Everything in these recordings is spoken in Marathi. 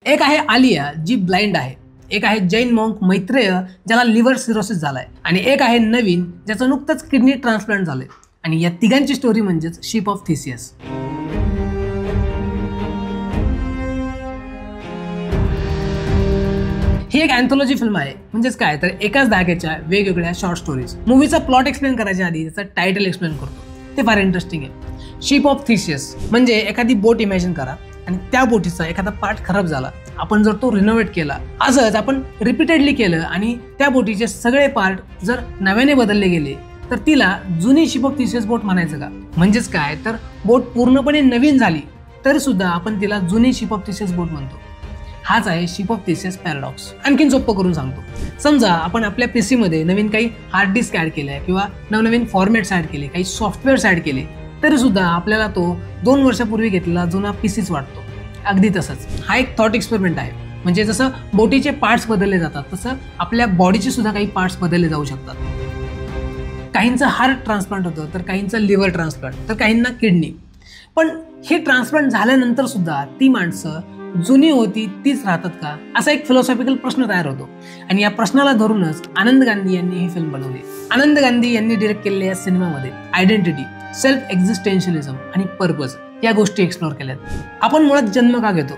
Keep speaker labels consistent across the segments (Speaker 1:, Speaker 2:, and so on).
Speaker 1: एक आहे आलिया जी ब्लाइंड आहे, एक आहे जैन मॉन्क मैत्रेय ज्याला लिव्हर सिरोसिस झालाय, आणि एक आहे नवीन ज्याचं नुकतंच किडनी ट्रान्सप्लांट झालंय. आणि या तिघांची स्टोरी म्हणजेच शिप ऑफ थिसियस. ही एक अँथॉलॉजी फिल्म आहे. म्हणजेच काय तर एकाच धाग्याच्या वेगवेगळ्या शॉर्ट स्टोरीज. मूवीचा प्लॉट एक्सप्लेन करायच्या आधी त्याचं टायटल एक्सप्लेन करतो, ते फार इंटरेस्टिंग आहे. शिप ऑफ थिसियस म्हणजे एखादी बोट इमॅजिन करा आणि त्या बोटीचा एखादा पार्ट खराब झाला, आपण जर तो रिनोव्हेट केला, असंच आपण रिपीटेडली केलं आणि त्या बोटीचे सगळे पार्ट जर नव्याने बदलले गेले तर तिला जुनी शिप ऑफ थिसियस बोट म्हणायचं का? म्हणजेच काय तर बोट पूर्णपणे नवीन झाली तरी सुद्धा आपण तिला जुनी शिप ऑफ थिसियस बोट म्हणतो. हाच आहे शिप ऑफ थिसियस पॅराडॉक्स. आणखीन सोपं करून सांगतो. समजा आपण आपल्या पीसी मध्ये नवीन काही हार्ड डिस्क ऍड केल्या किंवा नवनवीन फॉर्मॅट्स ऍड केले, काही सॉफ्टवेअर्स ऍड केले, तरी सुद्धा आपल्याला तो 2 वर्षापूर्वी घेतलेला जुना पीसीच वाटतो. अगदी तसंच हा एक थॉट एक्सपेरिमेंट आहे. म्हणजे जसं बोटीचे पार्ट्स बदलले जातात तसं आपल्या बॉडीचे सुद्धा काही पार्ट्स बदलले जाऊ शकतात. काहींचं हार्ट ट्रान्सप्लांट होतं, तर काहींचं लिव्हर ट्रान्सप्लांट, तर काहींना किडनी. पण हे ट्रान्सप्लांट झाल्यानंतर सुद्धा ती माणसं जुनी होती तीच राहतात का, असा एक फिलॉसॉफिकल प्रश्न तयार होतो. आणि या प्रश्नाला धरूनच आनंद गांधी यांनी ही फिल्म बनवली. आनंद गांधी यांनी डिरेक्ट केलेल्या या सिनेमामध्ये आयडेंटिटी, सेल्फ एक्झिस्टेन्शियलिझम आणि पर्पज या गोष्टी एक्सप्लोर केल्यात. आपण मुळात जन्म का घेतो,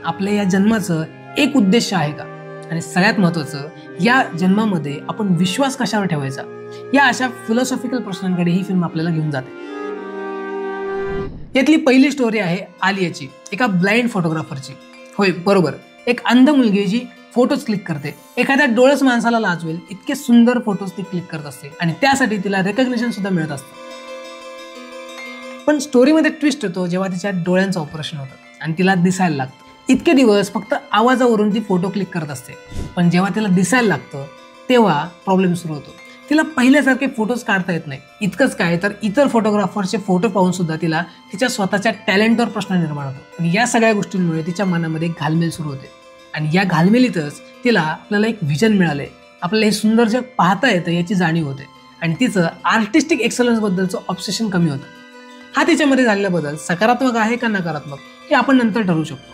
Speaker 1: आपल्या या जन्माचं एक उद्देश आहे का, आणि सगळ्यात महत्त्वाचं या जन्मामध्ये आपण विश्वास कशावर ठेवायचा, या अशा फिलॉसॉफिकल प्रश्नांकडे ही फिल्म आपल्याला घेऊन जाते. यातली पहिली स्टोरी आहे आलियाची, एका ब्लाइंड फोटोग्राफरची. होय बरोबर, एक अंध मुलगी जी फोटोज क्लिक करते. एखाद्या डोळस माणसाला लाजवेल इतके सुंदर फोटोज ती क्लिक करत असते आणि त्यासाठी तिला रेकग्निशन सुद्धा मिळत असतं. पण स्टोरीमध्ये ट्विस्ट होतो जेव्हा तिच्या डोळ्यांचं ऑपरेशन होतं आणि तिला दिसायला लागतं. इतके दिवस फक्त आवाजावरून ती फोटो क्लिक करत असते, पण जेव्हा तिला दिसायला लागतं तेव्हा प्रॉब्लेम सुरू होतो. तिला पहिल्यासारखे फोटोज काढता येत नाही. इतकंच काय तर इतर फोटोग्राफरचे फोटो पाहून सुद्धा तिला तिच्या स्वतःच्या टॅलेंटवर प्रश्न निर्माण होतो. आणि या सगळ्या गोष्टींमुळे तिच्या मनामध्ये घालमेल सुरू होते. आणि या घालमेलीतच तिला आपल्याला एक व्हिजन मिळालंय, आपल्याला हे सुंदर जग पाहता येतं याची जाणीव होते आणि तिचं आर्टिस्टिक एक्सलन्स बद्दलचं ऑब्सेशन कमी होतं. हा तिच्यामध्ये झालेला बदल सकारात्मक आहे का नकारात्मक हे आपण नंतर ठरवू शकतो.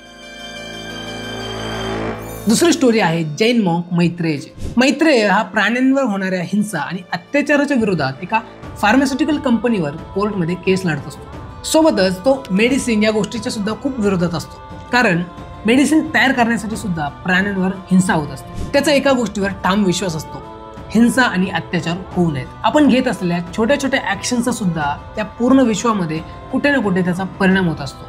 Speaker 1: दुसरी स्टोरी आहे जैन मॉन्क मैत्रेयची. मैत्रेय हा प्राण्यांवर होणाऱ्या हिंसा आणि अत्याचाराच्या विरोधात एका फार्मास्युटिकल कंपनीवर कोर्टमध्ये केस लढत असतो. सोबतच तो मेडिसिन या गोष्टीच्या सुद्धा खूप विरोधात असतो, कारण मेडिसिन तयार करण्यासाठी सुद्धा प्राण्यांवर हिंसा होत असते. त्याचा एका गोष्टीवर ठाम विश्वास असतो, हिंसा आणि अत्याचार होऊ नयेत. आपण घेत असलेल्या छोट्या छोट्या ऍक्शनचा सुद्धा त्या पूर्ण विश्वामध्ये कुठे ना कुठे त्याचा परिणाम होत असतो.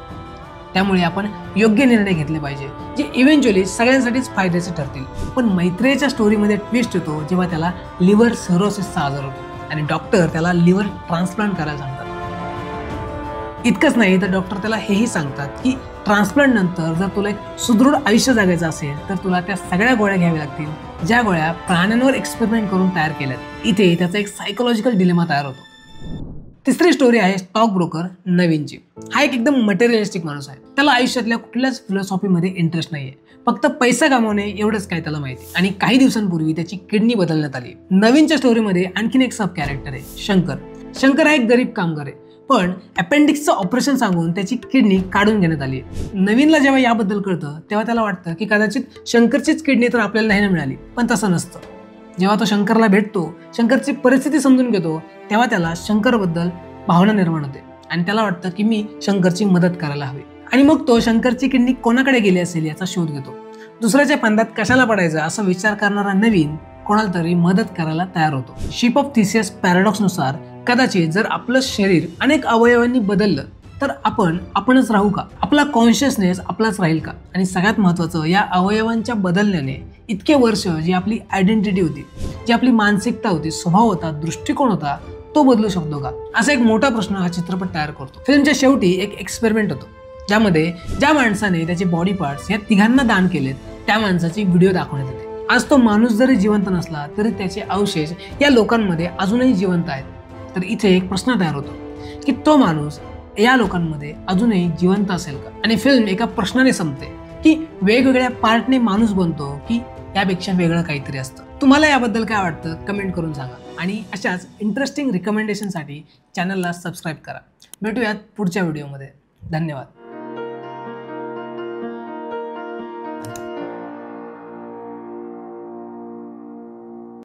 Speaker 1: त्यामुळे आपण योग्य निर्णय घेतले पाहिजे जे इव्हेंच्युअली सगळ्यांसाठीच फायद्याचे ठरतील. पण मैत्रेयच्या स्टोरीमध्ये ट्विस्ट होतो जेव्हा त्याला लिव्हर सिरोसिसचा आजार होतो आणि डॉक्टर त्याला लिव्हर ट्रान्सप्लांट करायला सांगतात. इतकंच नाही तर डॉक्टर त्याला हेही सांगतात की ट्रान्सप्लांट नंतर जर तुला एक सुदृढ आयुष्य जगायचं असेल तर तुला त्या सगळ्या गोळ्या घ्याव्या लागतील ज्या गोळ्या प्राण्यांवर एक्सपेरिमेंट करून तयार केल्यात. इथे त्याचा एक सायकोलॉजिकल डिलेमा तयार होतो. तिसरी स्टोरी आहे स्टॉक ब्रोकर नवीनची. हा एक एकदम मटेरियलिस्टिक माणूस आहे. त्याला आयुष्यातल्या कुठल्याच फिलॉसॉफीमध्ये इंटरेस्ट नाहीये, फक्त पैसा कमावणे एवढंच काय त्याला माहिती. आणि काही दिवसांपूर्वी त्याची किडनी बदलण्यात आली. नवीनच्या स्टोरीमध्ये आणखीन एक सब कॅरेक्टर आहे शंकर. शंकर हा एक गरीब कामगार आहे, पण अपेंडिक्सचं ऑपरेशन सांगून त्याची किडनी काढून घेण्यात आली. नवीनला जेव्हा याबद्दल कळतं तेव्हा त्याला वाटतं की कदाचित शंकरचीच किडनी तर आपल्याला नाही मिळाली, पण तसं नसतं. जेव्हा तो शंकरला भेटतो, शंकरची परिस्थिती समजून घेतो, तेव्हा त्याला शंकरबद्दल भावना निर्माण होते आणि त्याला वाटतं की मी शंकरची मदत करायला हवी. आणि मग तो शंकरची किडनी कोणाकडे गेली असेल याचा शोध घेतो. दुसऱ्याच्या फांद्यात कशाला पडायचं असा विचार करणारा नवीन कोणाला तरी मदत करायला तयार होतो. शिप ऑफ थिसियस पॅराडॉक्स नुसार कदाचित जर आपलं शरीर अनेक अवयवांनी बदललं तर आपणच राहू का? आपला कॉन्शियसनेस आपलाच राहील का? आणि सगळ्यात महत्त्वाचं, या अवयवांच्या बदलण्याने इतके वर्ष जी आपली आयडेंटिटी होती, जी आपली मानसिकता होती, स्वभाव होता, दृष्टिकोन होता, तो बदलू शकतो का? असा एक मोठा प्रश्न हा चित्रपट तयार करतो. फिल्मच्या शेवटी एक एक्सपेरिमेंट होतो ज्यामध्ये ज्या माणसाने त्याचे बॉडी पार्ट्स या तिघांना दान केलेत त्या माणसाची व्हिडिओ दाखवण्यात येते. आज तो माणूस जरी जिवंत नसला तरी त्याचे अवशेष या लोकांमध्ये अजूनही जिवंत आहेत. तर इथे एक प्रश्न तयार होतो की तो माणूस या लोकांमध्ये अजूनही जिवंत असेल का? आणि फिल्म एका प्रश्नाने संपते की वेगवेगळ्या पार्टने माणूस बनतो की यापेक्षा वेगळं काहीतरी असतं. तुम्हाला याबद्दल काय वाटतं कमेंट करून सांगा आणि अशाच इंटरेस्टिंग रिकमेंडेशनसाठी चॅनलला सबस्क्राईब करा. भेटूयात पुढच्या व्हिडिओमध्ये. धन्यवाद.